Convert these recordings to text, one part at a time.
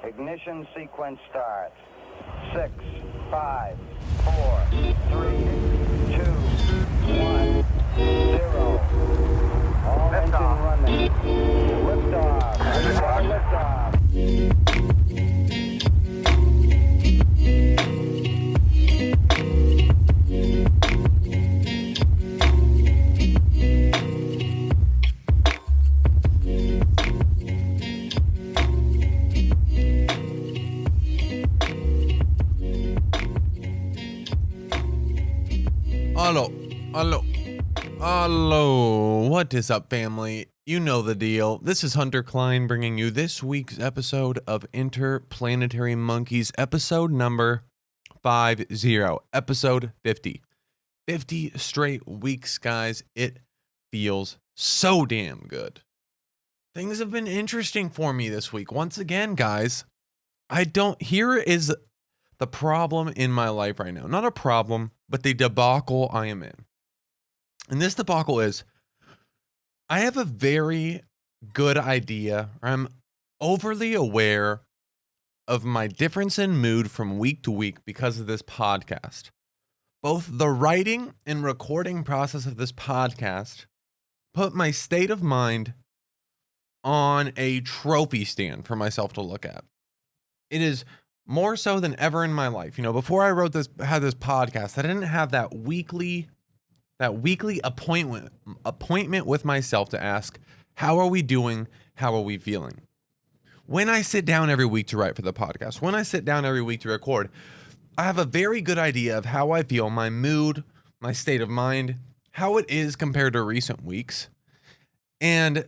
Ignition sequence starts. 6, 5, 4, 3, 2, 1, 0. All engine running. Liftoff. Liftoff. Hello, what is up, family? You know the deal. This is Hunter Klein bringing you this week's episode of Interplanetary Monkeys, episode number 50, episode 50. 50 straight weeks, guys. It feels so damn good. Things have been interesting for me this week. Once again, guys, here is the problem in my life right now. Not a problem, but the debacle I am in. And this debacle is, I have a very good idea, or I'm overly aware of my difference in mood from week to week because of this podcast. Both the writing and recording process of this podcast put my state of mind on a trophy stand for myself to look at. It is more so than ever in my life. You know, before I had this podcast, I didn't have that weekly appointment with myself to ask, how are we doing? How are we feeling? When I sit down every week to write for the podcast, when I sit down every week to record, I have a very good idea of how I feel, my mood, my state of mind, how it is compared to recent weeks. And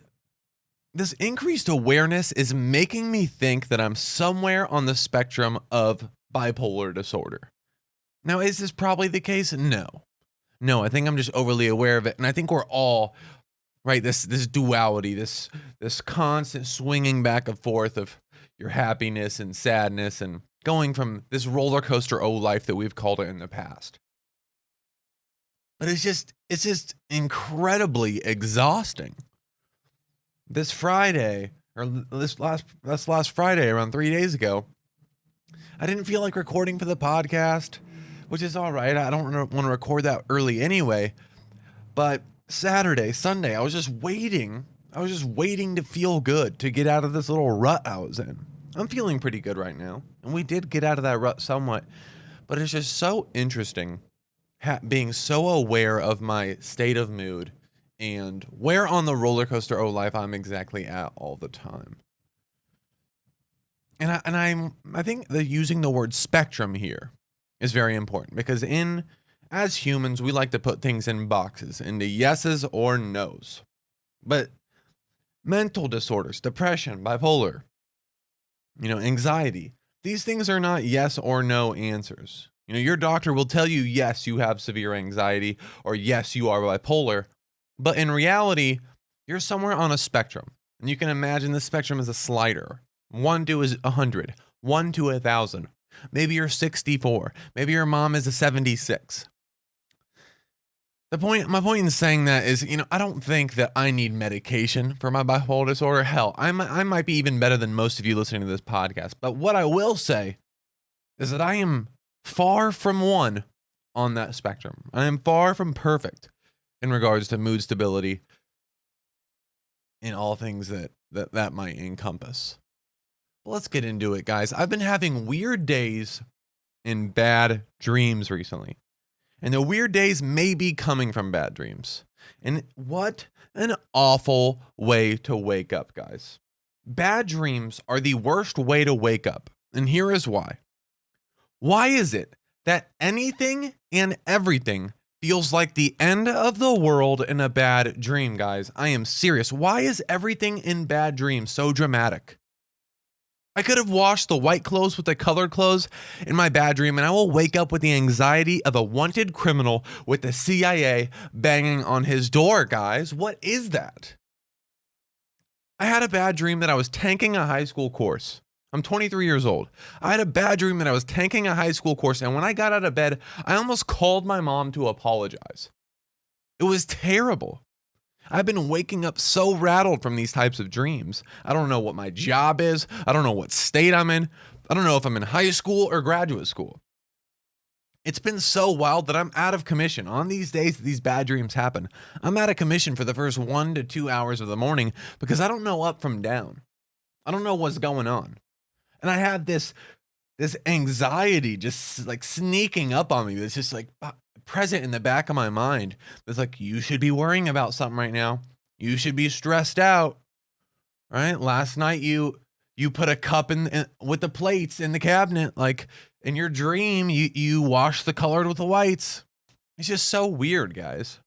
this increased awareness is making me think that I'm somewhere on the spectrum of bipolar disorder. Now, is this probably the case? No, I think I'm just overly aware of it. And I think we're all, right, this duality, this constant swinging back and forth of your happiness and sadness and going from this roller coaster life that we've called it in the past. But it's just incredibly exhausting. This Friday, or this last Friday, around 3 days ago, I didn't feel like recording for the podcast, which is all right. I don't want to record that early anyway. But Saturday, Sunday, I was just waiting to feel good, to get out of this little rut I was in. I'm feeling pretty good right now. And we did get out of that rut somewhat. But it's just so interesting being so aware of my state of mood and where on the roller coaster of life I'm exactly at all the time. And I think that using the word spectrum here is very important, because as humans, we like to put things in boxes, into yeses or nos. But mental disorders, depression, bipolar, anxiety, these things are not yes or no answers. Your doctor will tell you, yes, you have severe anxiety, or yes, you are bipolar. But in reality, you're somewhere on a spectrum. And you can imagine the spectrum as a slider. 1 to 100, 1 to 1,000. Maybe you're 64. Maybe your mom is a 76. My point in saying that is, I don't think that I need medication for my bipolar disorder. Hell, I might be even better than most of you listening to this podcast. But what I will say is that I am far from one on that spectrum. I am far from perfect in regards to mood stability and all things that might encompass. Well, let's get into it, guys. I've been having weird days and bad dreams recently. And the weird days may be coming from bad dreams. And what an awful way to wake up, guys. Bad dreams are the worst way to wake up. And here is why. Why is it that anything and everything feels like the end of the world in a bad dream, guys? I am serious. Why is everything in bad dreams so dramatic? I could have washed the white clothes with the colored clothes in my bad dream, and I will wake up with the anxiety of a wanted criminal with the CIA banging on his door, guys. What is that? I had a bad dream that I was tanking a high school course. I'm 23 years old. I had a bad dream that I was tanking a high school course, and when I got out of bed, I almost called my mom to apologize. It was terrible. I've been waking up so rattled from these types of dreams. I don't know what my job is. I don't know what state I'm in. I don't know if I'm in high school or graduate school. It's been so wild that I'm out of commission. On these days that these bad dreams happen, I'm out of commission for the first 1 to 2 hours of the morning because I don't know up from down. I don't know what's going on. And I have this anxiety just like sneaking up on me. That's just like present in the back of my mind. It's like, you should be worrying about something right now. You should be stressed out, right? Last night you put a cup in with the plates in the cabinet. Like in your dream, you wash the colored with the whites. It's just so weird, guys.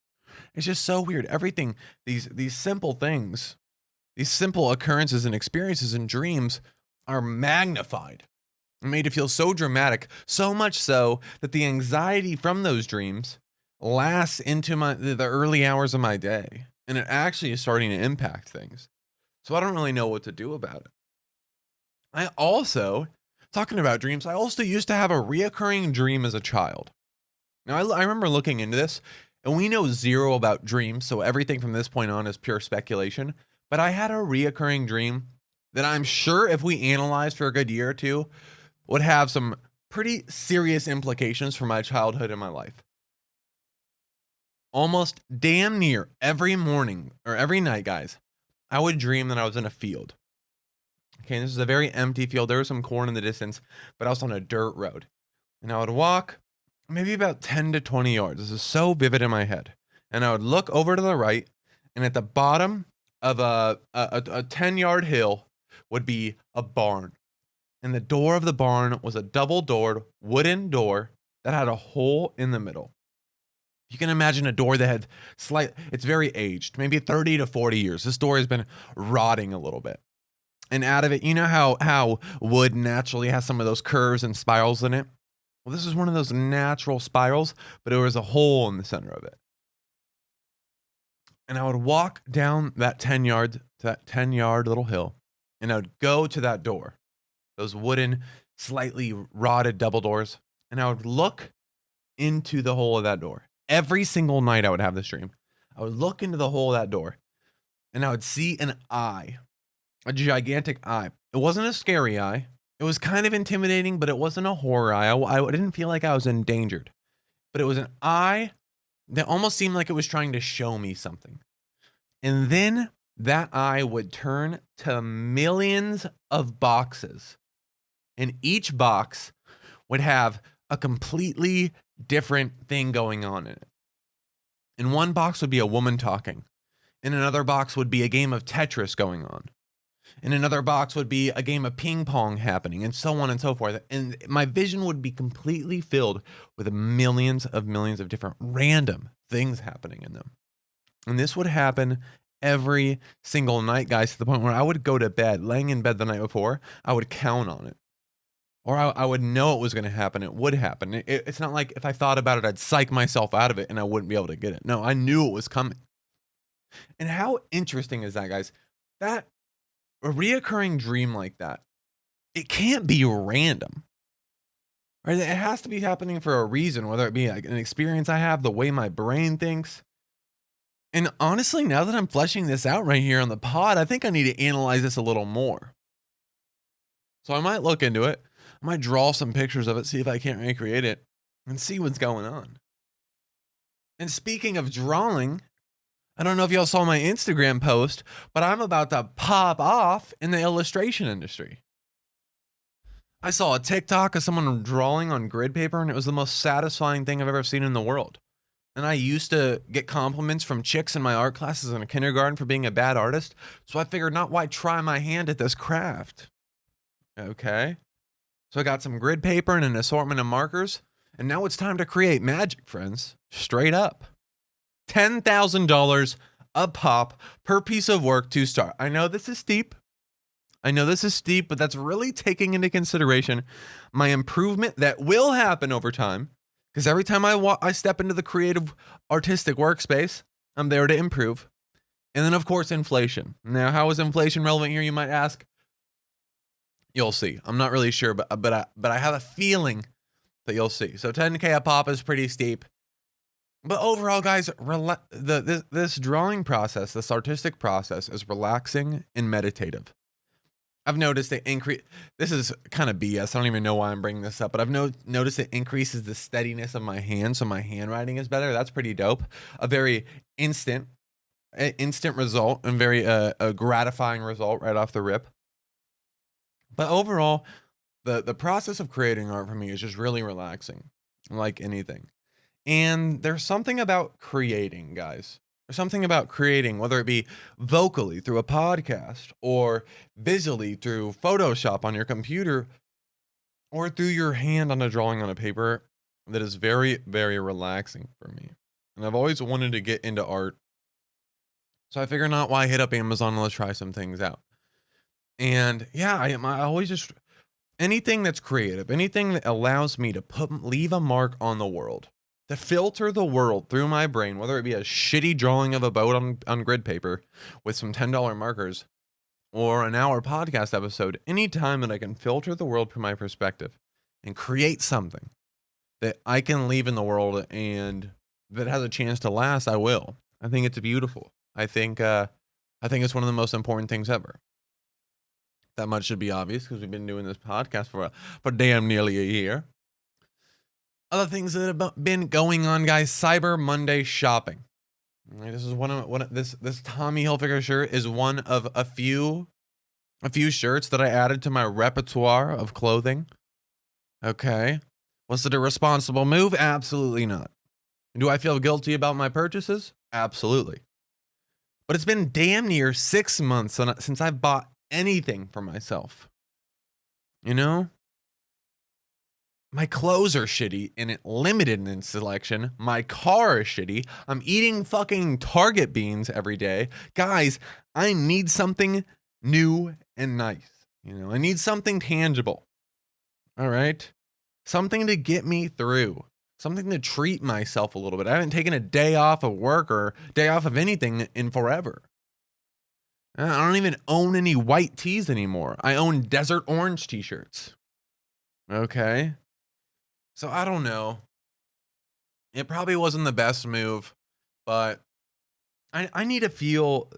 It's just so weird. Everything, these simple things, these simple occurrences and experiences and dreams are magnified and made to feel so dramatic, so much so that the anxiety from those dreams lasts into the early hours of my day. And it actually is starting to impact things. So I don't really know what to do about it. I also, talking about dreams, I also used to have a reoccurring dream as a child. Now, I remember looking into this, and we know zero about dreams, so everything from this point on is pure speculation. But I had a reoccurring dream that I'm sure if we analyzed for a good year or two, would have some pretty serious implications for my childhood and my life. Almost damn near every morning or every night, guys, I would dream that I was in a field. Okay, this is a very empty field. There was some corn in the distance, but I was on a dirt road. And I would walk maybe about 10 to 20 yards. This is so vivid in my head. And I would look over to the right, and at the bottom of a 10-yard hill would be a barn. And the door of the barn was a double-doored wooden door that had a hole in the middle. You can imagine a door that had it's very aged, maybe 30 to 40 years. This door has been rotting a little bit. And out of it, you know how wood naturally has some of those curves and spirals in it? Well, this is one of those natural spirals, but there was a hole in the center of it. And I would walk down that 10-yard little hill, and I would go to that door, those wooden, slightly rotted double doors, and I would look into the hole of that door. Every single night I would have this dream. I would look into the hole of that door, and I would see an eye, a gigantic eye. It wasn't a scary eye. It was kind of intimidating, but it wasn't a horror eye. I didn't feel like I was endangered, but it was an eye that almost seemed like it was trying to show me something. And then that eye would turn to millions of boxes, and each box would have a completely different thing going on in it. In one box would be a woman talking. In another box would be a game of Tetris going on. In another box would be a game of ping pong happening, and so on and so forth. And my vision would be completely filled with millions of different random things happening in them. And this would happen every single night, guys, to the point where I would go to bed, laying in bed the night before, I would count on it. Or I would know it was going to happen. It would happen. It's not like if I thought about it, I'd psych myself out of it and I wouldn't be able to get it. No, I knew it was coming. And how interesting is that, guys? That a reoccurring dream like that, it can't be random. Right? It has to be happening for a reason, whether it be like an experience I have, the way my brain thinks. And honestly, now that I'm fleshing this out right here on the pod, I think I need to analyze this a little more. So I might look into it. I might draw some pictures of it, see if I can't recreate it, and see what's going on. And speaking of drawing, I don't know if y'all saw my Instagram post, but I'm about to pop off in the illustration industry. I saw a TikTok of someone drawing on grid paper, and it was the most satisfying thing I've ever seen in the world. And I used to get compliments from chicks in my art classes in kindergarten for being a bad artist, so I figured not why try my hand at this craft. Okay. So I got some grid paper and an assortment of markers, and now it's time to create magic, friends. Straight up. $10,000 a pop per piece of work to start. I know this is steep. But that's really taking into consideration my improvement that will happen over time. Because every time I step into the creative, artistic workspace, I'm there to improve. And then, of course, inflation. Now, how is inflation relevant here, you might ask? You'll see. I'm not really sure, but I have a feeling that you'll see. So 10K a pop is pretty steep. But overall, guys, this drawing process, this artistic process is relaxing and meditative. I've noticed it increase. This is kind of BS. I don't even know why I'm bringing this up, but I've noticed it increases the steadiness of my hand, so my handwriting is better. That's pretty dope. A very instant result and very a gratifying result right off the rip. But overall, the process of creating art for me is just really relaxing, like anything. And there's something about creating, guys. There's something about creating, whether it be vocally through a podcast or visually through Photoshop on your computer or through your hand on a drawing on a paper, that is very, very relaxing for me. And I've always wanted to get into art. So I figured out why I hit up Amazon and let's try some things out. And yeah, I always just, anything that's creative, anything that allows me to leave a mark on the world, to filter the world through my brain, whether it be a shitty drawing of a boat on grid paper with some $10 markers or an hour podcast episode, anytime that I can filter the world from my perspective and create something that I can leave in the world and that has a chance to last, I will. I think it's beautiful. I think it's one of the most important things ever. That much should be obvious because we've been doing this podcast for damn nearly a year. Other things that have been going on, guys. Cyber Monday shopping. This is this Tommy Hilfiger shirt is one of a few shirts that I added to my repertoire of clothing. Okay. Was it a responsible move? Absolutely not. Do I feel guilty about my purchases? Absolutely. But it's been damn near 6 months since I've bought anything for myself. You know? My clothes are shitty and limited in selection. My car is shitty. I'm eating fucking Target beans every day. Guys, I need something new and nice. You know, I need something tangible. All right? Something to get me through. Something to treat myself a little bit. I haven't taken a day off of work or day off of anything in forever. I don't even own any white tees anymore. I own desert orange t-shirts. Okay? So I don't know. It probably wasn't the best move, but I need to feel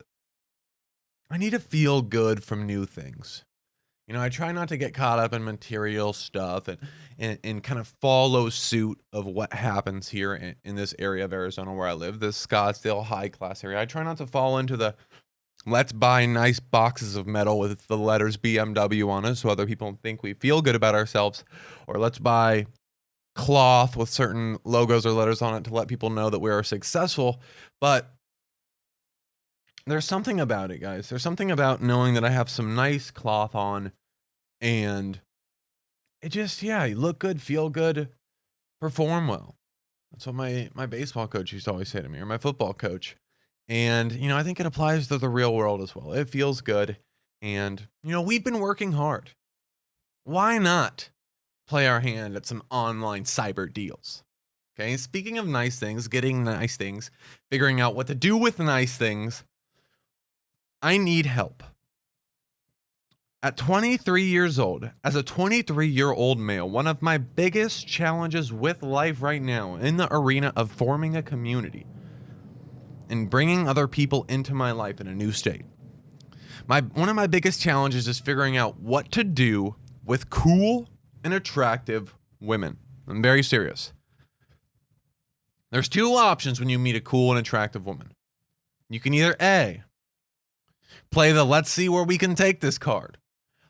good from new things. You know, I try not to get caught up in material stuff and kind of follow suit of what happens here in this area of Arizona where I live, this Scottsdale high class area. I try not to fall into the let's buy nice boxes of metal with the letters BMW on it so other people think we feel good about ourselves, or let's buy cloth with certain logos or letters on it to let people know that we are successful. But there's something about it, guys. There's something about knowing that I have some nice cloth on and it just, yeah, you look good, feel good, perform well. That's what my baseball coach used to always say to me, or my football coach. And, you know, I think it applies to the real world as well. It feels good. And, you know, we've been working hard. Why not play our hand at some online cyber deals? Okay, speaking of nice things, getting nice things, figuring out what to do with nice things, I need help. At 23 years old, as a 23-year-old male, one of my biggest challenges with life right now in the arena of forming a community and bringing other people into my life in a new state. One of my biggest challenges is figuring out what to do with cool and attractive women. I'm very serious. There's two options when you meet a cool and attractive woman. You can either A, play the let's see where we can take this card.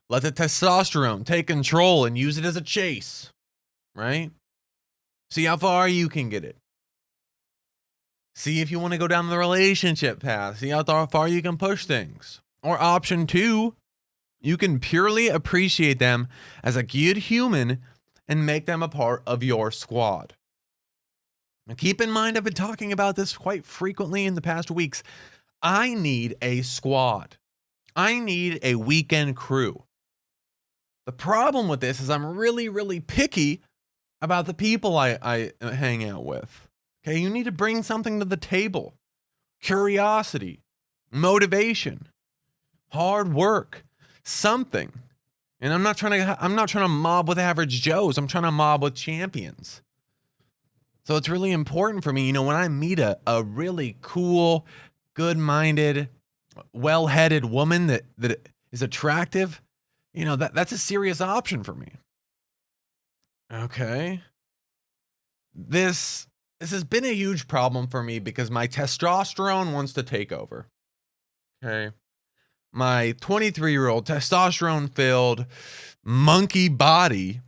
Let the testosterone take control and use it as a chase, right? See how far you can get it. See if you want to go down the relationship path. See how far you can push things. Or option two, you can purely appreciate them as a good human and make them a part of your squad. Now keep in mind, I've been talking about this quite frequently in the past weeks. I need a squad. I need a weekend crew. The problem with this is I'm really, really picky about the people I hang out with. Okay, you need to bring something to the table. Curiosity, motivation, hard work, something. And I'm not trying to mob with average Joes. I'm trying to mob with champions. So it's really important for me, when I meet a really cool, good-minded, well-headed woman that is attractive, that's a serious option for me. Okay. This has been a huge problem for me because my testosterone wants to take over. Okay. My 23-year-old testosterone-filled monkey body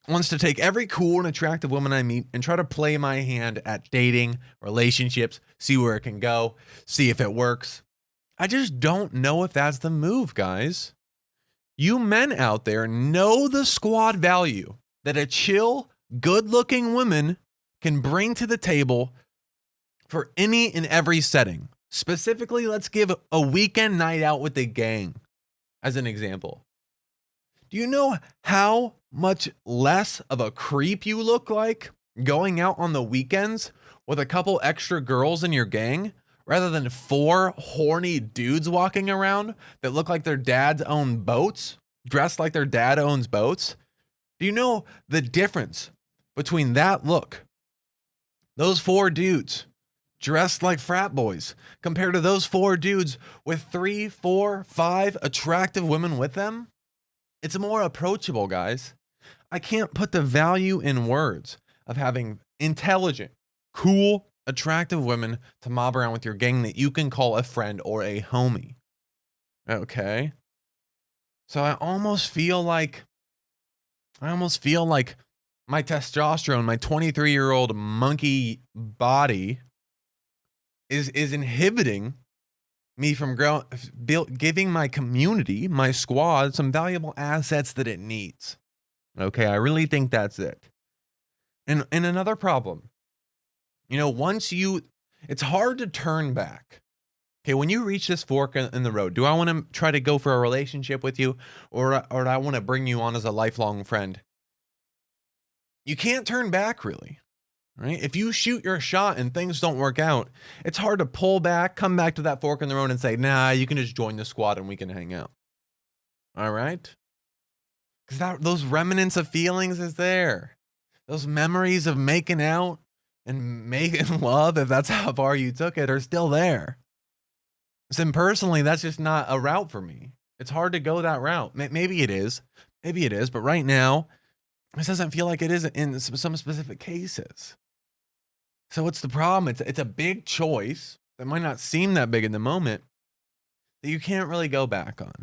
wants to take every cool and attractive woman I meet and try to play my hand at dating, relationships, see where it can go, see if it works. I just don't know if that's the move, guys. You men out there know the squad value that a chill, good-looking woman can bring to the table for any and every setting. Specifically, let's give a weekend night out with the gang as an example. Do you know how much less of a creep you look like going out on the weekends with a couple extra girls in your gang rather than 4 horny dudes walking around that look like their dads own boats, dressed like their dad owns boats? Do you know the difference between that look, those 4 dudes dressed like frat boys, compared to those 4 dudes with 3, 4, 5 attractive women with them? It's more approachable, guys. I can't put the value in words of having intelligent, cool, attractive women to mob around with your gang that you can call a friend or a homie. Okay? So I almost feel like my testosterone, my 23-year-old monkey body is inhibiting me from giving my community, my squad, some valuable assets that it needs. Okay, I really think that's it. And another problem, it's hard to turn back. Okay, when you reach this fork in the road, do I want to try to go for a relationship with you, or do I want to bring you on as a lifelong friend? You can't turn back, really. Right? If you shoot your shot and things don't work out, it's hard to pull back, come back to that fork in the road and say, nah, you can just join the squad and we can hang out. All right? Because those remnants of feelings is there. Those memories of making out and making love, if that's how far you took it, are still there. So personally, that's just not a route for me. It's hard to go that route. Maybe it is. But right now, this doesn't feel like it is in some specific cases. So what's the problem? It's a big choice that might not seem that big in the moment that you can't really go back on.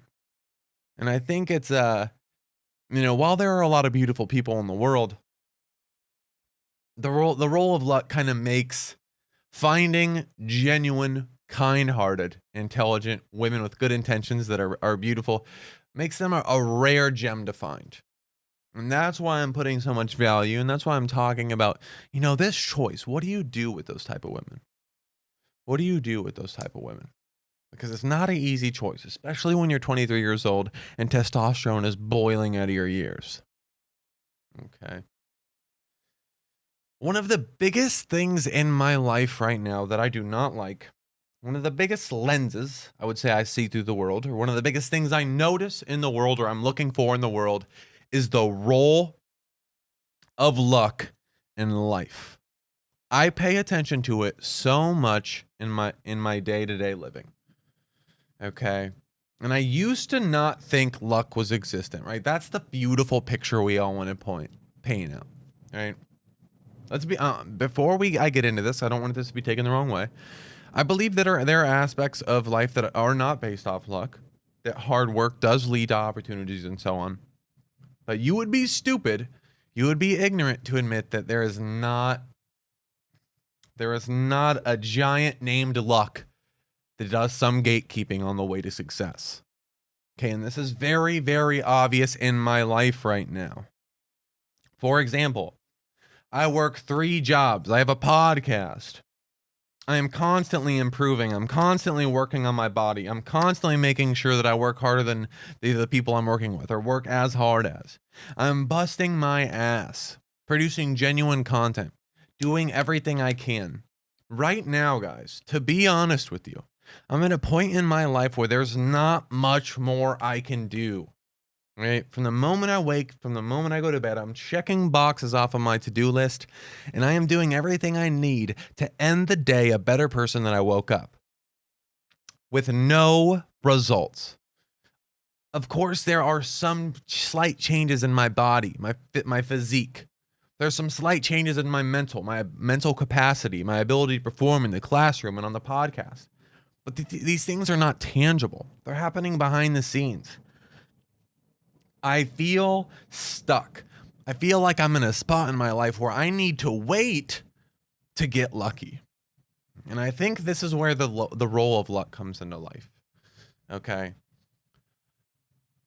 And I think it's while there are a lot of beautiful people in the world, the role of luck kind of makes finding genuine, kind-hearted, intelligent women with good intentions that are beautiful, makes them a rare gem to find. And that's why I'm putting so much value, and that's why I'm talking about, this choice. What do you do with those type of women? What do you do with those type of women? Because it's not an easy choice, especially when you're 23 years old and testosterone is boiling out of your ears. Okay. One of the biggest things in my life right now that I do not like, one of the biggest lenses I would say I see through the world, or one of the biggest things I notice in the world or I'm looking for in the world, is the role of luck in life. I pay attention to it so much in my day-to-day living. Okay. And I used to not think luck was existent, right? That's the beautiful picture we all want to paint out, right? Let's be before I get into this, I don't want this to be taken the wrong way. I believe that there are aspects of life that are not based off luck, that hard work does lead to opportunities and so on. But you would be stupid, you would be ignorant to admit that there is not a giant named luck that does some gatekeeping on the way to success. Okay, and this is very, very obvious in my life right now. For example, I work 3 jobs. I have a podcast. I am constantly improving. I'm constantly working on my body. I'm constantly making sure that I work harder than the people I'm working with, or work as hard as. I'm busting my ass, producing genuine content, doing everything I can. Right now, guys, to be honest with you, I'm at a point in my life where there's not much more I can do. Right? From the moment I wake, from the moment I go to bed, I'm checking boxes off of my to-do list, and I am doing everything I need to end the day a better person than I woke up, with no results. Of course, there are some slight changes in my body, my physique. There's some slight changes in my mental capacity, my ability to perform in the classroom and on the podcast. But these things are not tangible. They're happening behind the scenes. I feel stuck. I feel like I'm in a spot in my life where I need to wait to get lucky. And I think this is where the role of luck comes into life. Okay.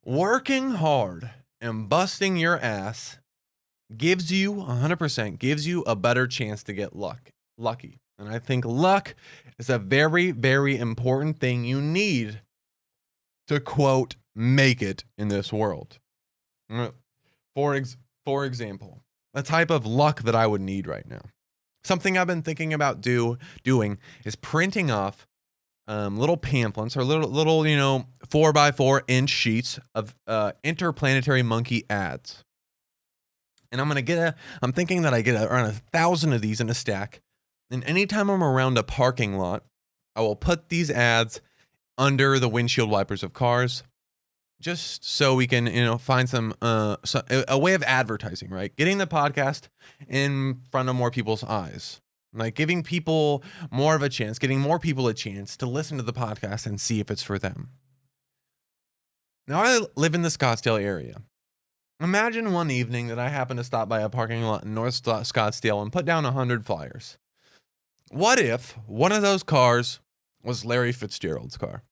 Working hard and busting your ass gives you 100% gives you a better chance to get lucky. And I think luck is a very, very important thing you need to, quote, make it in this world. For example, a type of luck that I would need right now. Something I've been thinking about doing is printing off little pamphlets or little 4x4 inch sheets of interplanetary monkey ads. And I'm thinking that I get around 1,000 of these in a stack. And anytime I'm around a parking lot, I will put these ads under the windshield wipers of cars, just so we can, find a way of advertising, right? Getting the podcast in front of more people's eyes, like giving people more of a chance, getting more people a chance to listen to the podcast and see if it's for them. Now, I live in the Scottsdale area. Imagine one evening that I happen to stop by a parking lot in North Scottsdale and put down 100 flyers. What if one of those cars was Larry Fitzgerald's car?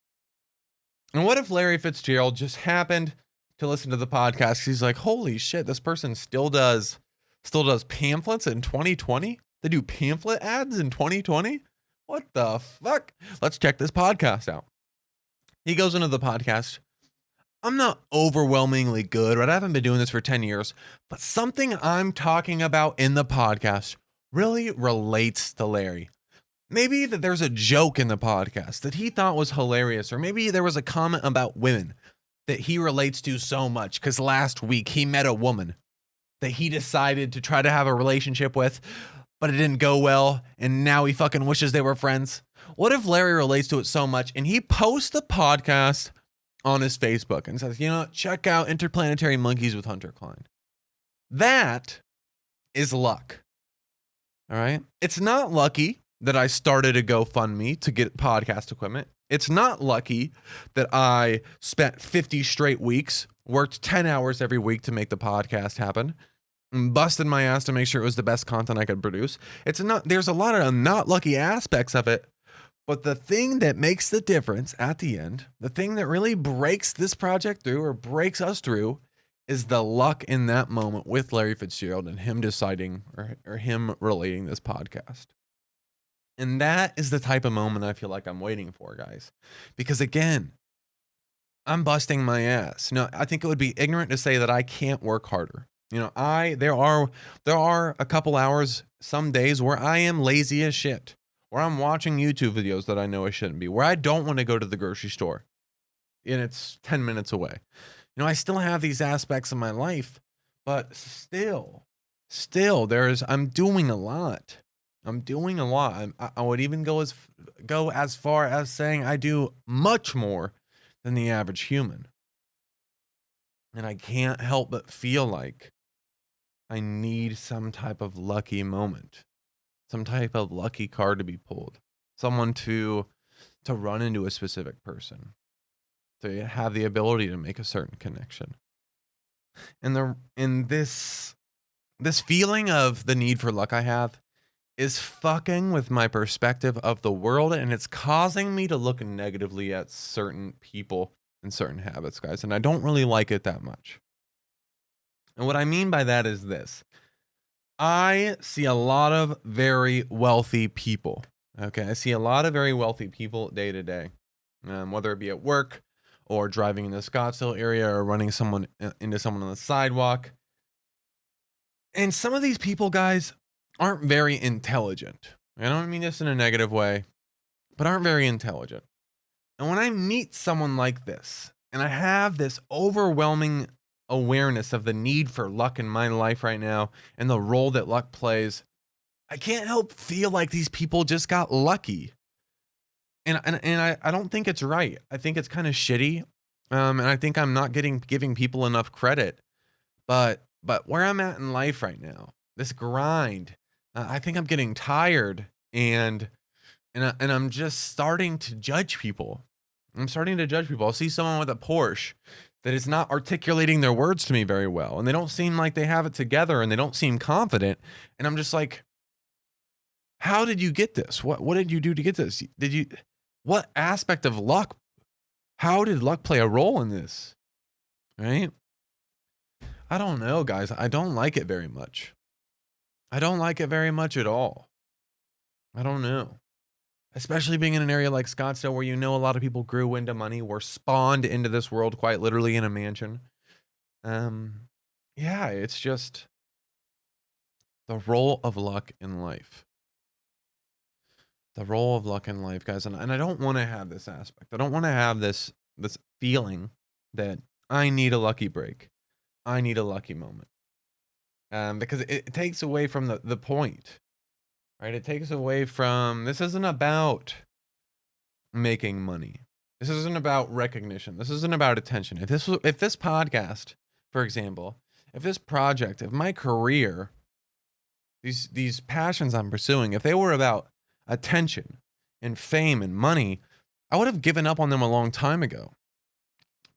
And what if Larry Fitzgerald just happened to listen to the podcast? He's like, holy shit, this person still does pamphlets in 2020? They do pamphlet ads in 2020? What the fuck? Let's check this podcast out. He goes into the podcast. I'm not overwhelmingly good, right? I haven't been doing this for 10 years, but something I'm talking about in the podcast really relates to Larry. Maybe that there's a joke in the podcast that he thought was hilarious, or maybe there was a comment about women that he relates to so much because last week he met a woman that he decided to try to have a relationship with, but it didn't go well, and now he fucking wishes they were friends. What if Larry relates to it so much and he posts the podcast on his Facebook and says, check out Interplanetary Monkeys with Hunter Klein? That is luck. All right? It's not lucky that I started a GoFundMe to get podcast equipment. It's not lucky that I spent 50 straight weeks, worked 10 hours every week to make the podcast happen, and busted my ass to make sure it was the best content I could produce. There's a lot of not lucky aspects of it, but the thing that makes the difference at the end, the thing that really breaks this project through or breaks us through, is the luck in that moment with Larry Fitzgerald and him deciding or him relating this podcast. And that is the type of moment I feel like I'm waiting for, guys. Because again, I'm busting my ass. I think it would be ignorant to say that I can't work harder. There are a couple hours, some days where I am lazy as shit, where I'm watching YouTube videos that I know I shouldn't be, where I don't want to go to the grocery store and it's 10 minutes away. I still have these aspects of my life, but still I'm doing a lot. I would even go as far as saying I do much more than the average human. And I can't help but feel like I need some type of lucky moment, some type of lucky card to be pulled, someone to run into a specific person, to have the ability to make a certain connection. And this feeling of the need for luck I have is fucking with my perspective of the world, and it's causing me to look negatively at certain people and certain habits, guys, and I don't really like it that much. And what I mean by that is this. I see a lot of very wealthy people, okay? I see a lot of very wealthy people day to day, whether it be at work or driving in the Scottsdale area or running into someone on the sidewalk. And some of these people, guys, aren't very intelligent. I don't mean this in a negative way, but aren't very intelligent. And when I meet someone like this, and I have this overwhelming awareness of the need for luck in my life right now and the role that luck plays, I can't help feel like these people just got lucky. And I don't think it's right. I think it's kind of shitty. And I think I'm not giving people enough credit. But where I'm at in life right now, this grind, I think I'm getting tired, and I'm just starting to judge people. I'm starting to judge people. I'll see someone with a Porsche that is not articulating their words to me very well, and they don't seem like they have it together, and they don't seem confident. And I'm just like, how did you get this? What did you do to get this? What aspect of luck? How did luck play a role in this? Right? I don't know, guys. I don't like it very much. I don't like it very much at all. I don't know. Especially being in an area like Scottsdale where a lot of people grew into money, were spawned into this world quite literally in a mansion. Yeah, it's just the role of luck in life. The role of luck in life, guys. And I don't want to have this aspect. I don't want to have this feeling that I need a lucky break. I need a lucky moment. Because it takes away from the point. Right? It takes away from, this isn't about making money. This isn't about recognition. This isn't about attention. If this podcast, for example, if this project, if my career, these passions I'm pursuing, if they were about attention and fame and money, I would have given up on them a long time ago.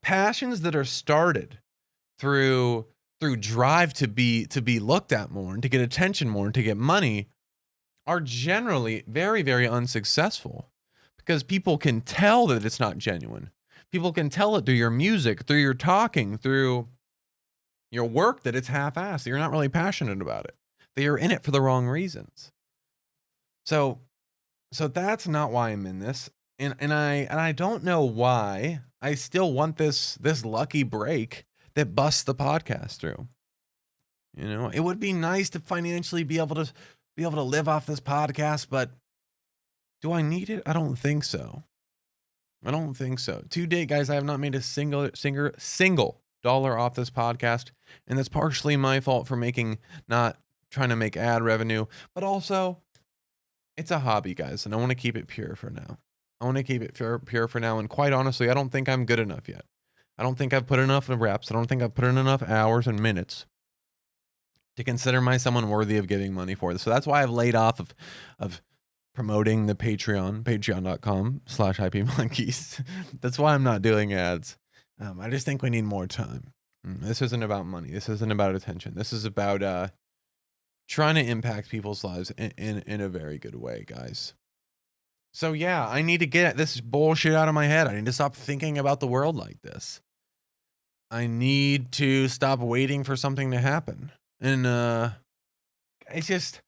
Passions that are started through drive to be looked at more and to get attention more and to get money are generally very, very unsuccessful, because people can tell that it's not genuine. People can tell it through your music, through your talking, through your work, that it's half-assed, that you're not really passionate about it, that you're in it for the wrong reasons. So that's not why I'm in this. And I don't know why I still want this lucky break that busts the podcast through. It would be nice to financially be able to live off this podcast, but do I need it? I don't think so. To date, guys, I have not made a single dollar off this podcast, and that's partially my fault for not trying to make ad revenue, but also it's a hobby, guys, and I want to keep it pure for now. Pure for now, and quite honestly, I don't think I'm good enough yet. I don't think I've put enough reps. I don't think I've put in enough hours and minutes to consider myself someone worthy of giving money for this. So that's why I've laid off of promoting the patreon.com/hypmonkeys. That's why I'm not doing ads. I just think we need more time. This isn't about money. This isn't about attention. This is about trying to impact people's lives in a very good way, guys. So yeah, I need to get this bullshit out of my head. I need to stop thinking about the world like this. I need to stop waiting for something to happen. And it's just,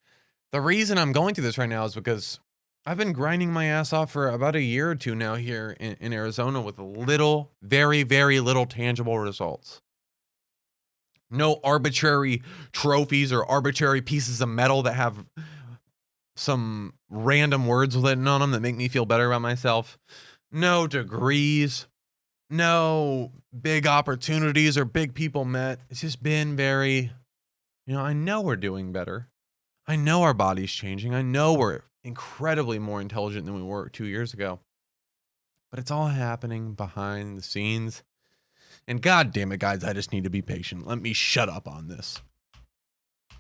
the reason I'm going through this right now is because I've been grinding my ass off for about a year or two now here in Arizona with very, very little tangible results. No arbitrary trophies or arbitrary pieces of metal that have some random words written on them that make me feel better about myself. No degrees. No big opportunities or big people met. It's just been very, I know we're doing better. I know our body's changing. I know we're incredibly more intelligent than we were 2 years ago. But it's all happening behind the scenes. And God damn it, guys, I just need to be patient. Let me shut up on this.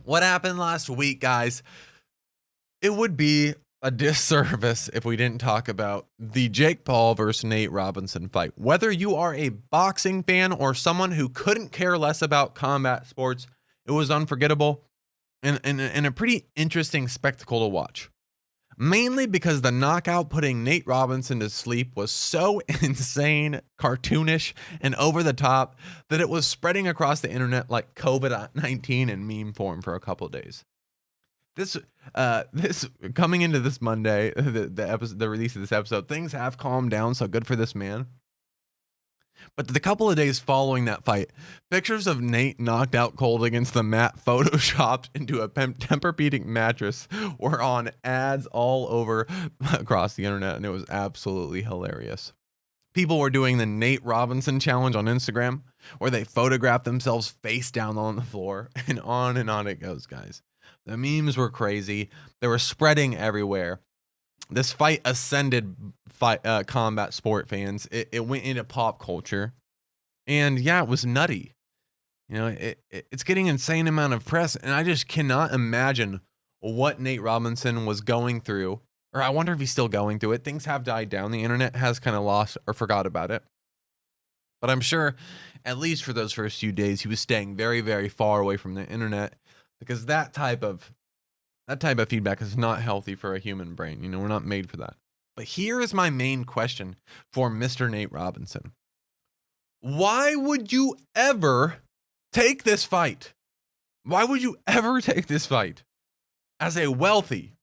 What happened last week, guys? It would be a disservice if we didn't talk about the Jake Paul versus Nate Robinson fight. Whether you are a boxing fan or someone who couldn't care less about combat sports, it was unforgettable and a pretty interesting spectacle to watch. Mainly because the knockout putting Nate Robinson to sleep was so insane, cartoonish, and over the top that it was spreading across the internet like COVID-19 in meme form for a couple of days. This coming into this Monday, the release of this episode, things have calmed down, so good for this man. But the couple of days following that fight, pictures of Nate knocked out cold against the mat, photoshopped into a Tempur-Pedic mattress, were on ads all over across the internet, and it was absolutely hilarious. People were doing the Nate Robinson challenge on Instagram, where they photograph themselves face down on the floor, and on it goes, guys. The memes were crazy. They were spreading everywhere. This fight ascended combat sport fans. It went into pop culture. And yeah, it was nutty. You know, it's getting insane amount of press, and I just cannot imagine what Nate Robinson was going through. Or I wonder if he's still going through it. Things have died down. The internet has kind of lost or forgot about it. But I'm sure, at least for those first few days, he was staying very, very far away from the internet, because that type of feedback is not healthy for a human brain. You know, we're not made for that. But here is my main question for Mr. Nate Robinson. Why would you ever take this fight? Why would you ever take this fight? As a wealthy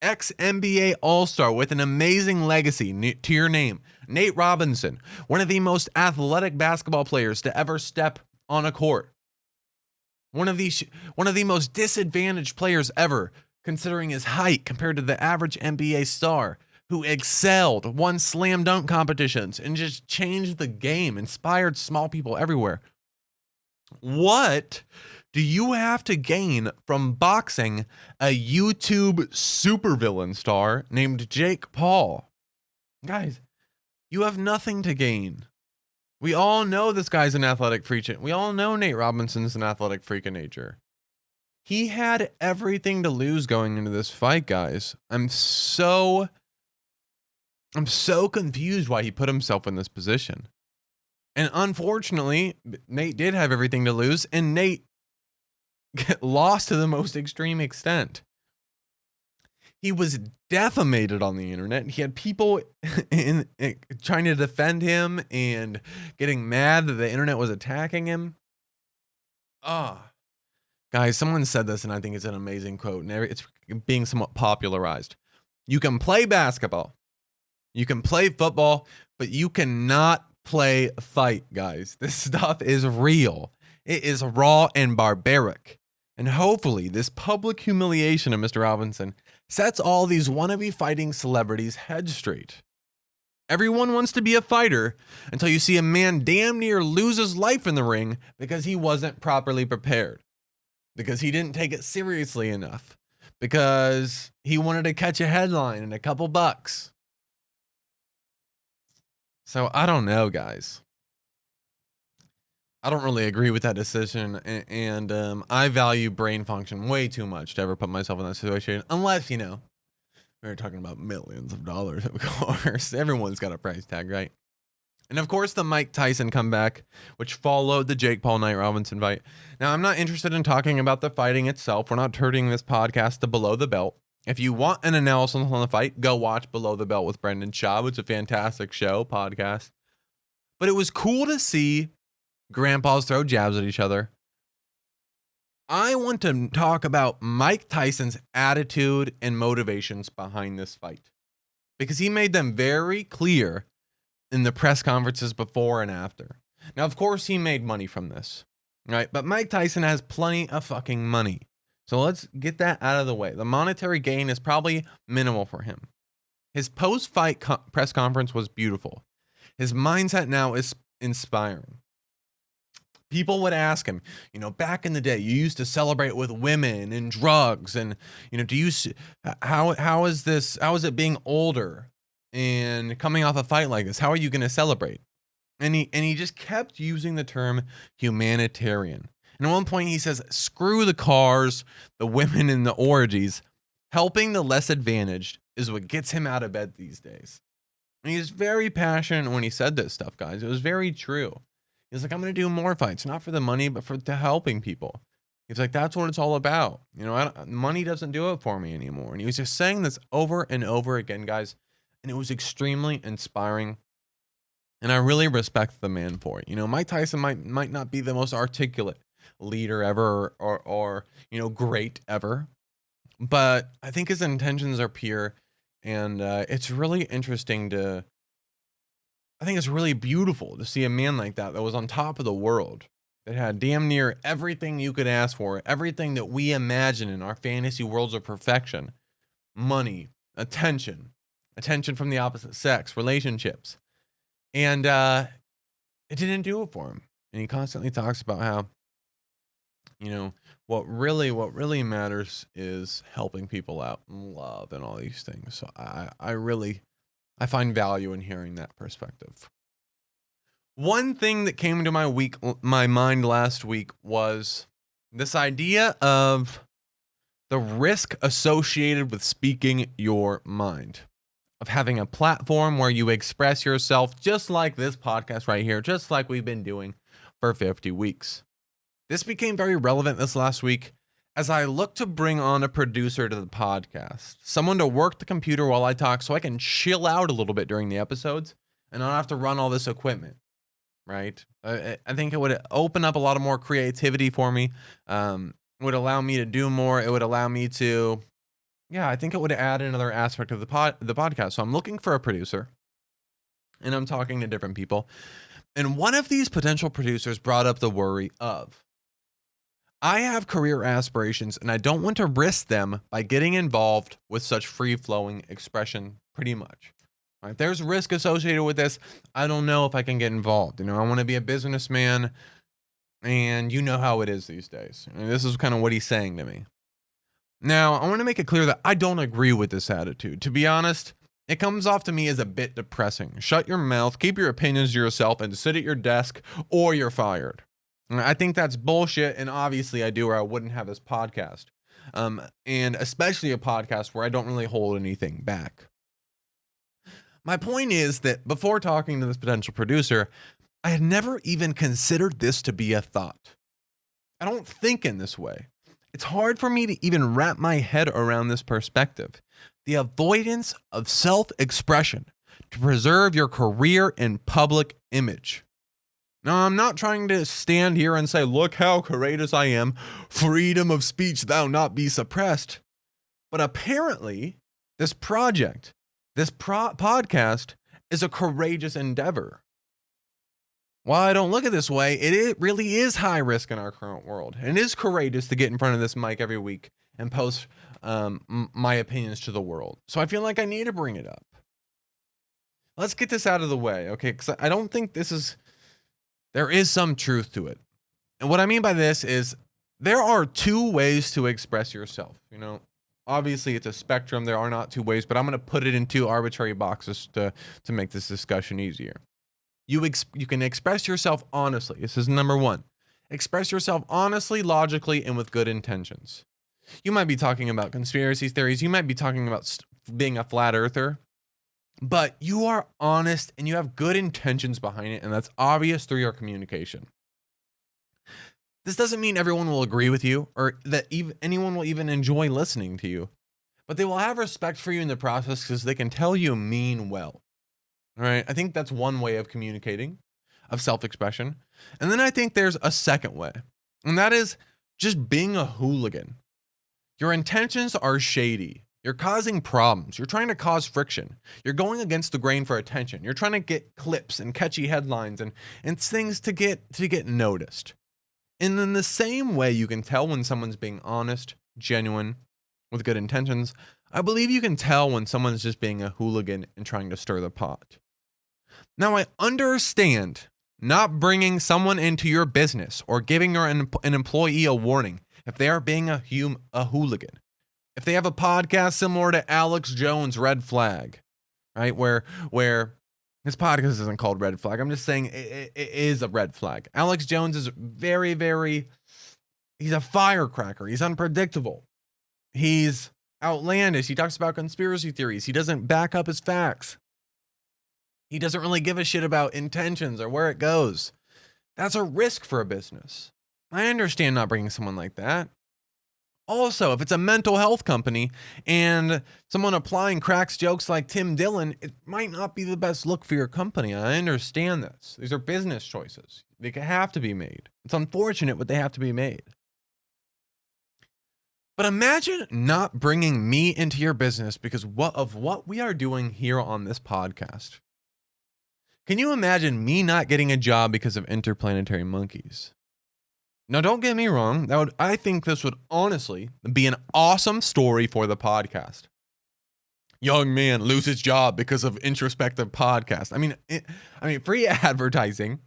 ex-NBA All-Star with an amazing legacy to your name, Nate Robinson, one of the most athletic basketball players to ever step on a court. One of the most disadvantaged players ever, considering his height compared to the average NBA star, who excelled, won slam dunk competitions, and just changed the game, inspired small people everywhere. What do you have to gain from boxing a YouTube supervillain star named Jake Paul? Guys, you have nothing to gain. We all know this guy's an athletic freak. We all know Nate Robinson's an athletic freak of nature. He had everything to lose going into this fight, guys. I'm so confused why he put himself in this position. And unfortunately, Nate did have everything to lose, and Nate lost to the most extreme extent. He was defamated on the internet. He had people trying to defend him and getting mad that the internet was attacking him. Guys, someone said this, and I think it's an amazing quote, and it's being somewhat popularized. You can play basketball, you can play football, but you cannot play fight, guys. This stuff is real. It is raw and barbaric. And hopefully this public humiliation of Mr. Robinson sets all these wannabe fighting celebrities head straight. Everyone wants to be a fighter until you see a man damn near lose his life in the ring because he wasn't properly prepared, because he didn't take it seriously enough, because he wanted to catch a headline and a couple bucks. So I don't know, guys. I don't really agree with that decision, and I value brain function way too much to ever put myself in that situation, unless, you know, we're talking about millions of dollars, of course. Everyone's got a price tag, right? And of course, the Mike Tyson comeback, which followed the Jake Paul Nate Robinson fight. Now, I'm not interested in talking about the fighting itself. We're not turning this podcast to Below the Belt. If you want an analysis on the fight, go watch Below the Belt with Brendan Schaub. It's a fantastic show, podcast. But it was cool to see grandpas throw jabs at each other. I want to talk about Mike Tyson's attitude and motivations behind this fight, because he made them very clear in the press conferences before and after. Now, of course, he made money from this, right? But Mike Tyson has plenty of fucking money. So let's get that out of the way. The monetary gain is probably minimal for him. His post-fight press conference was beautiful. His mindset now is inspiring. People would ask him, you know, back in the day, you used to celebrate with women and drugs, and, you know, how is it being older and coming off a fight like this? How are you going to celebrate? And he just kept using the term humanitarian. And at one point he says, screw the cars, the women, and the orgies. Helping the less advantaged is what gets him out of bed these days. And he's very passionate when he said this stuff, guys. It was very true. He's like, I'm going to do more fights, not for the money, but for helping people. He's like, that's what it's all about. You know, money doesn't do it for me anymore. And he was just saying this over and over again, guys. And it was extremely inspiring. And I really respect the man for it. You know, Mike Tyson might not be the most articulate leader ever or you know, great ever, but I think his intentions are pure, and it's really interesting I think it's really beautiful to see a man like that was on top of the world, that had damn near everything you could ask for, everything that we imagine in our fantasy worlds of perfection: money, attention from the opposite sex, relationships. And it didn't do it for him. And he constantly talks about how, what really matters is helping people out and love and all these things. So I find value in hearing that perspective. One thing that came to my mind last week was this idea of the risk associated with speaking your mind, of having a platform where you express yourself, just like this podcast right here, just like we've been doing for 50 weeks. This became very relevant this last week as I look to bring on a producer to the podcast, someone to work the computer while I talk so I can chill out a little bit during the episodes and not have to run all this equipment, right? I think it would open up a lot of more creativity for me. It would allow me to do more. It would allow me to, I think it would add another aspect of the podcast. So I'm looking for a producer and I'm talking to different people. And one of these potential producers brought up the worry of, I have career aspirations and I don't want to risk them by getting involved with such free-flowing expression pretty much. Right? There's risk associated with this. I don't know if I can get involved. I want to be a businessman, and you know how it is these days. This is kind of what he's saying to me. Now, I want to make it clear that I don't agree with this attitude. To be honest, it comes off to me as a bit depressing. Shut your mouth, keep your opinions to yourself, and sit at your desk, or you're fired. I think that's bullshit, and obviously I do, or I wouldn't have this podcast. And especially a podcast where I don't really hold anything back. My point is that before talking to this potential producer, I had never even considered this to be a thought. I don't think in this way. It's hard for me to even wrap my head around this perspective. The avoidance of self-expression to preserve your career and public image. Now, I'm not trying to stand here and say, look how courageous I am. Freedom of speech thou not be suppressed. But apparently, this project, this podcast is a courageous endeavor. While I don't look at it this way, it really is high risk in our current world. And it is courageous to get in front of this mic every week and post my opinions to the world. So I feel like I need to bring it up. Let's get this out of the way, okay? Because I don't think there is some truth to it. And what I mean by this is there are two ways to express yourself. Obviously it's a spectrum. There are not two ways, but I'm going to put it in two arbitrary boxes to make this discussion easier. You can express yourself honestly. This is number one. Express yourself honestly, logically, and with good intentions. You might be talking about conspiracy theories. You might be talking about being a flat earther. But you are honest and you have good intentions behind it, and that's obvious through your communication. This doesn't mean everyone will agree with you or that anyone will even enjoy listening to you, but they will have respect for you in the process because they can tell you mean well. All right. I think that's one way of communicating, of self-expression. And then I think there's a second way, and that is just being a hooligan. Your intentions are shady. You're causing problems. You're trying to cause friction. You're going against the grain for attention. You're trying to get clips and catchy headlines and things to get noticed. And in the same way you can tell when someone's being honest, genuine, with good intentions, I believe you can tell when someone's just being a hooligan and trying to stir the pot. Now, I understand not bringing someone into your business or giving an employee a warning if they are being a hooligan. If they have a podcast similar to Alex Jones' Red Flag, right, where his podcast isn't called Red Flag. I'm just saying it is a red flag. Alex Jones is very, very, he's a firecracker. He's unpredictable. He's outlandish. He talks about conspiracy theories. He doesn't back up his facts. He doesn't really give a shit about intentions or where it goes. That's a risk for a business. I understand not bringing someone like that. Also, if it's a mental health company and someone applying cracks jokes like Tim Dillon, it might not be the best look for your company. I understand this. These are business choices. They have to be made. It's unfortunate, but they have to be made. But imagine not bringing me into your business because of what we are doing here on this podcast. Can you imagine me not getting a job because of interplanetary monkeys? Now, don't get me wrong. I think this would honestly be an awesome story for the podcast. young man lose his job because of introspective podcast. I mean, free advertising.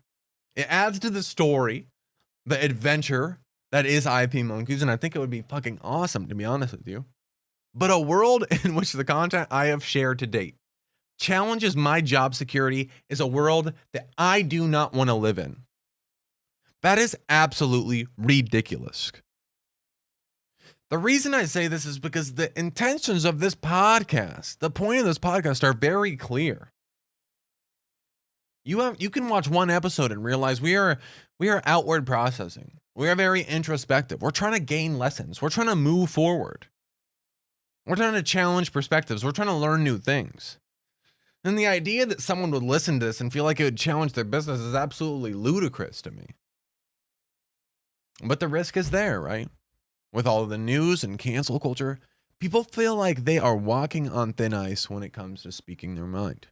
It adds to the story, the adventure that is IP Monkeys, and I think it would be fucking awesome, to be honest with you. But a world in which the content I have shared to date challenges my job security is a world that I do not want to live in. That is absolutely ridiculous. The reason I say this is because the intentions of this podcast, the point of this podcast, are very clear. You can watch one episode and realize we are outward processing. We are very introspective. We're trying to gain lessons. We're trying to move forward. We're trying to challenge perspectives. We're trying to learn new things. And the idea that someone would listen to this and feel like it would challenge their business is absolutely ludicrous to me. But the risk is there, right? With all of the news and cancel culture, people feel like they are walking on thin ice when it comes to speaking their mind.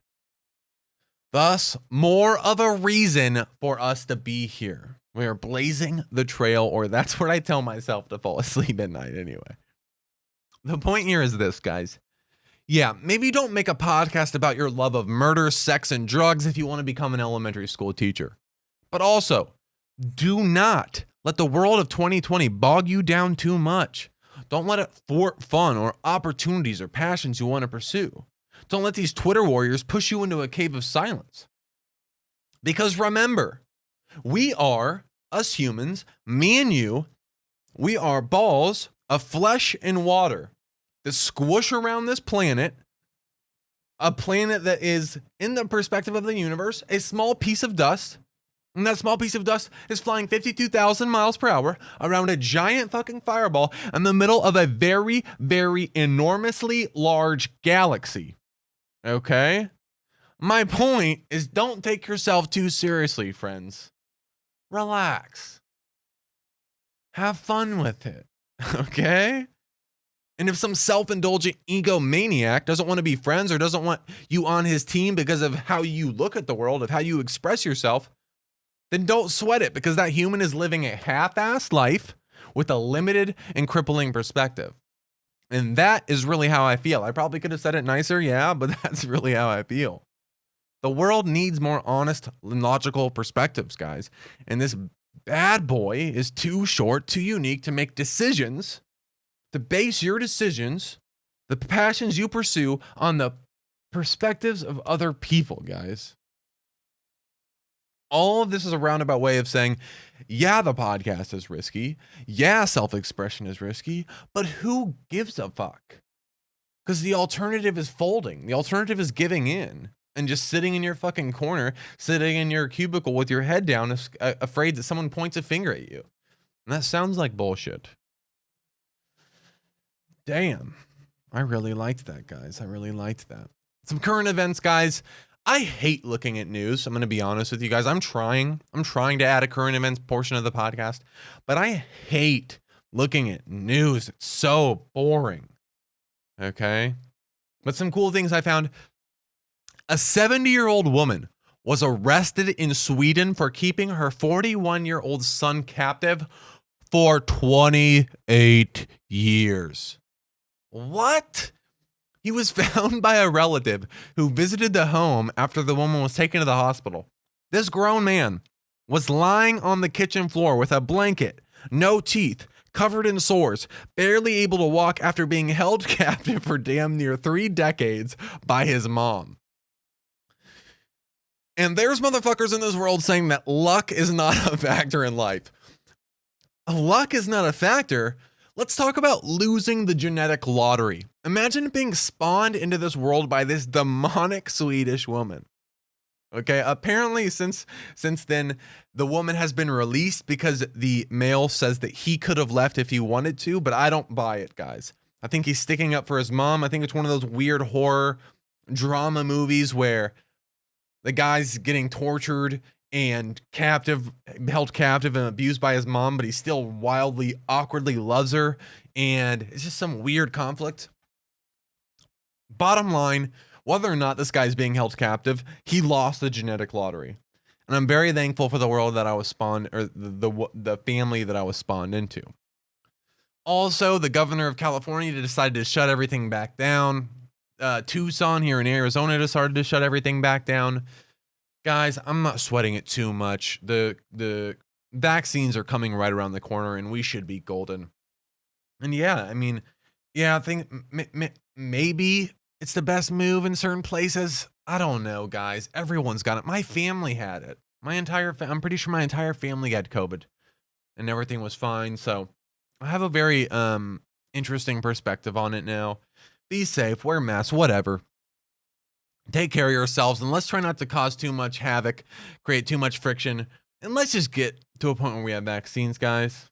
Thus, more of a reason for us to be here. We are blazing the trail, or that's what I tell myself to fall asleep at night anyway. The point here is this, guys. Yeah, maybe don't make a podcast about your love of murder, sex, and drugs if you want to become an elementary school teacher. But also, do not let the world of 2020 bog you down too much. Don't let it thwart fun or opportunities or passions you want to pursue. Don't let these Twitter warriors push you into a cave of silence. Because remember, we are, us humans, me and you, we are balls of flesh and water that squish around this planet, a planet that is, in the perspective of the universe, a small piece of dust. And that small piece of dust is flying 52,000 miles per hour around a giant fucking fireball in the middle of a very, very enormously large galaxy. Okay? My point is, don't take yourself too seriously, friends. Relax. Have fun with it. Okay? And if some self-indulgent egomaniac doesn't want to be friends or doesn't want you on his team because of how you look at the world, of how you express yourself, then don't sweat it, because that human is living a half-assed life with a limited and crippling perspective. And that is really how I feel. I probably could have said it nicer, yeah, but that's really how I feel. The world needs more honest and logical perspectives, guys. And this bad boy is too short, too unique to make decisions, to base your decisions, the passions you pursue, on the perspectives of other people, guys. All of this is a roundabout way of saying, yeah, the podcast is risky. Yeah, self-expression is risky, but who gives a fuck? Because the alternative is folding. The alternative is giving in and just sitting in your fucking corner, sitting in your cubicle with your head down, afraid that someone points a finger at you. And that sounds like bullshit. Damn. I really liked that, guys. I really liked that. Some current events, guys. I hate looking at news. I'm going to be honest with you guys. I'm trying to add a current events portion of the podcast, but I hate looking at news. It's so boring. Okay. But some cool things I found. A 70-year-old woman was arrested in Sweden for keeping her 41-year-old son captive for 28 years. What? He was found by a relative who visited the home after the woman was taken to the hospital. This grown man was lying on the kitchen floor with a blanket, no teeth, covered in sores, barely able to walk after being held captive for damn near 3 decades by his mom. And there's motherfuckers in this world saying that luck is not a factor in life. Luck is not a factor. Let's talk about losing the genetic lottery. Imagine being spawned into this world by this demonic Swedish woman. Okay, apparently since then, the woman has been released because the male says that he could have left if he wanted to, but I don't buy it, guys. I think he's sticking up for his mom. I think it's one of those weird horror drama movies where the guy's getting tortured and held captive and abused by his mom, but he still wildly, awkwardly loves her. And it's just some weird conflict. Bottom line, whether or not this guy's being held captive, he lost the genetic lottery. And I'm very thankful for the world that I was spawned, or the family that I was spawned into. Also, the governor of California decided to shut everything back down. Tucson here in Arizona decided to shut everything back down. Guys, I'm not sweating it too much. The vaccines are coming right around the corner, and we should be golden. And yeah, I mean, yeah, I think maybe it's the best move in certain places. I don't know, guys. Everyone's got it. My family had it. I'm pretty sure my entire family had COVID, and everything was fine. So I have a very interesting perspective on it now. Be safe, wear masks, whatever. Take care of yourselves, and let's try not to cause too much havoc, create too much friction, and let's just get to a point where we have vaccines, guys.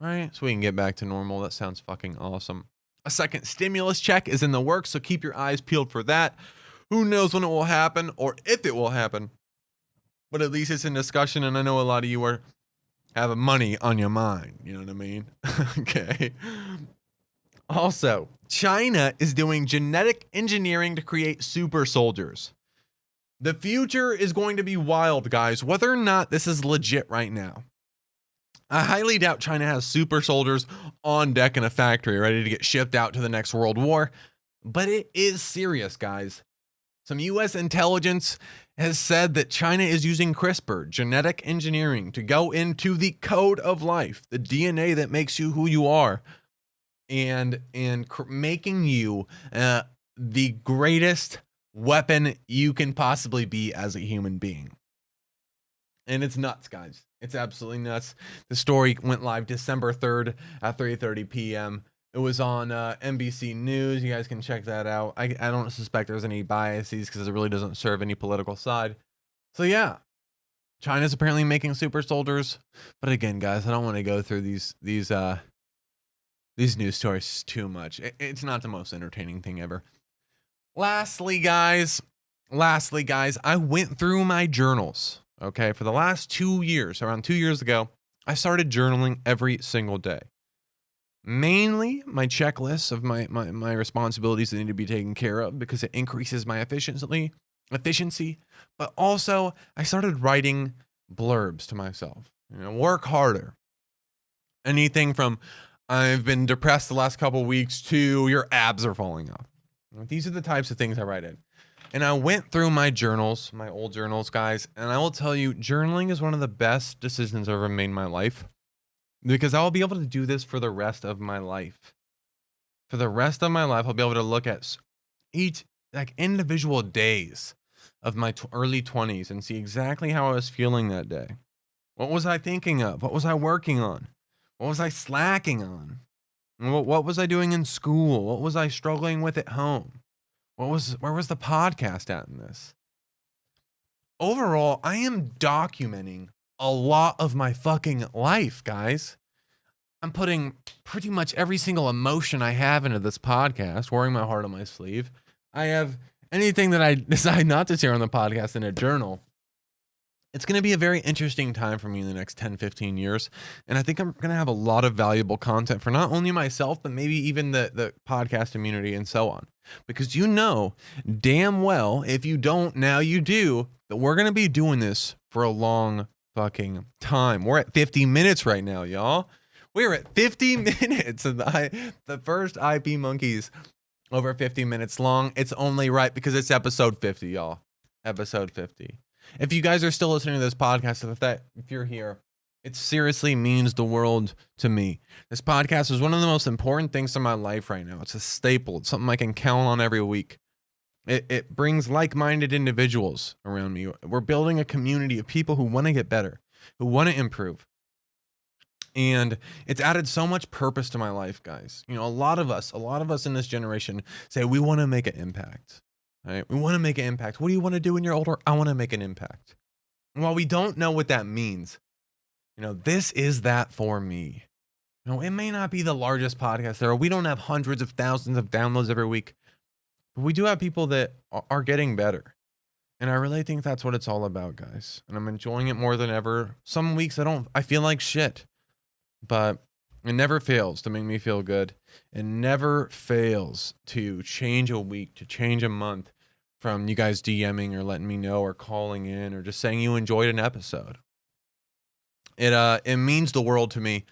Right? So we can get back to normal. That sounds fucking awesome. A second stimulus check is in the works, so keep your eyes peeled for that. Who knows when it will happen or if it will happen, but at least it's in discussion, and I know a lot of you have money on your mind. You know what I mean? Okay. Also, China is doing genetic engineering to create super soldiers. The future is going to be wild, guys, whether or not this is legit right now. I highly doubt China has super soldiers on deck in a factory ready to get shipped out to the next world war, but it is serious, guys. Some U.S. intelligence has said that China is using CRISPR, genetic engineering, to go into the code of life, the DNA that makes you who you are, and making you the greatest weapon you can possibly be as a human being. And it's nuts, guys. It's absolutely nuts. The story went live December 3rd at 3:30 p.m. It was on NBC News. You guys can check that out. I don't suspect there's any biases because it really doesn't serve any political side. So yeah, China's apparently making super soldiers. But again, guys, I don't want to go through these news stories too much. It's not the most entertaining thing ever. Lastly, guys, I went through my journals. Okay, for the last 2 years, around 2 years ago, I started journaling every single day. Mainly my checklists of my responsibilities that need to be taken care of because it increases my efficiency. But also, I started writing blurbs to myself. Work harder. Anything from I've been depressed the last couple of weeks to your abs are falling off. These are the types of things I write in. And I went through my journals, my old journals, guys, and I will tell you, journaling is one of the best decisions I've ever made in my life because I'll be able to do this for the rest of my life. For the rest of my life, I'll be able to look at each individual days of my early 20s and see exactly how I was feeling that day. What was I thinking of? What was I working on? What was I slacking on? What was I doing in school? What was I struggling with at home? Where was the podcast at in this? Overall, I am documenting a lot of my fucking life, guys. I'm putting pretty much every single emotion I have into this podcast, wearing my heart on my sleeve. I have anything that I decide not to share on the podcast in a journal. It's going to be a very interesting time for me in the next 10, 15 years. And I think I'm going to have a lot of valuable content for not only myself, but maybe even the podcast community and so on. Because damn well, if you don't, now you do, that we're going to be doing this for a long fucking time. We're at 50 minutes right now, y'all. We're at 50 minutes. And the first IP Monkeys over 50 minutes long. It's only right because it's episode 50, y'all. Episode 50. If you guys are still listening to this podcast, if you're here, it seriously means the world to me. This podcast is one of the most important things in my life right now. It's a staple. It's something I can count on every week. It brings like-minded individuals around me. We're building a community of people who want to get better, who want to improve. And it's added so much purpose to my life, guys. A lot of us in this generation say we want to make an impact. Right? We want to make an impact. What do you want to do when you're older? I want to make an impact. And while we don't know what that means, this is that for me. It may not be the largest podcast there. We don't have hundreds of thousands of downloads every week. But we do have people that are getting better. And I really think that's what it's all about, guys. And I'm enjoying it more than ever. Some weeks I feel like shit. But it never fails to make me feel good. It never fails to change a week, to change a month from you guys DMing or letting me know or calling in or just saying you enjoyed an episode. It means the world to me.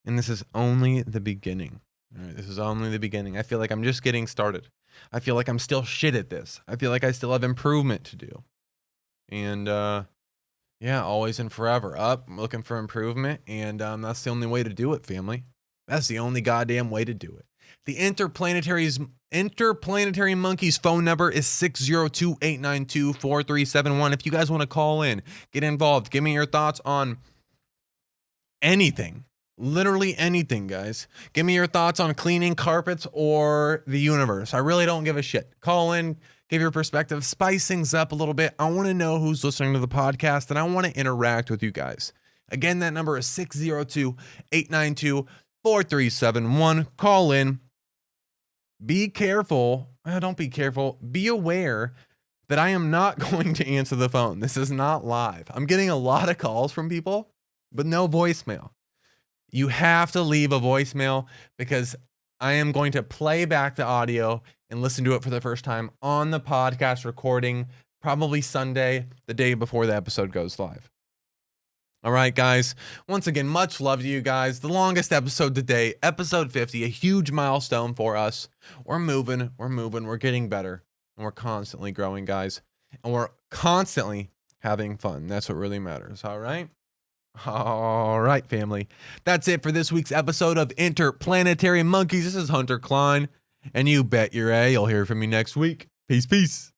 And this is only the beginning. All right, this is only the beginning. I feel like I'm just getting started. I feel like I'm still shit at this. I feel like I still have improvement to do. And yeah, always and forever up, looking for improvement. And that's the only way to do it, family. That's the only goddamn way to do it. The Interplanetary Monkeys phone number is 602-892-4371. If you guys want to call in, get involved, give me your thoughts on anything. Literally anything, guys. Give me your thoughts on cleaning carpets or the universe. I really don't give a shit. Call in, give your perspective, spice things up a little bit. I want to know who's listening to the podcast, and I want to interact with you guys. Again, that number is 602-892-4371. Call in. Be careful. Don't be careful. Be aware that I am not going to answer the phone. This is not live. I'm getting a lot of calls from people, but no voicemail. You have to leave a voicemail because I am going to play back the audio and listen to it for the first time on the podcast recording, probably Sunday, the day before the episode goes live. All right, guys. Once again, much love to you guys. The longest episode today, episode 50, a huge milestone for us. We're moving, we're getting better, and we're constantly growing, guys. And we're constantly having fun. That's what really matters, all right? All right, family. That's it for this week's episode of Interplanetary Monkeys. This is Hunter Klein, and you bet your A, you'll hear from me next week. Peace, peace.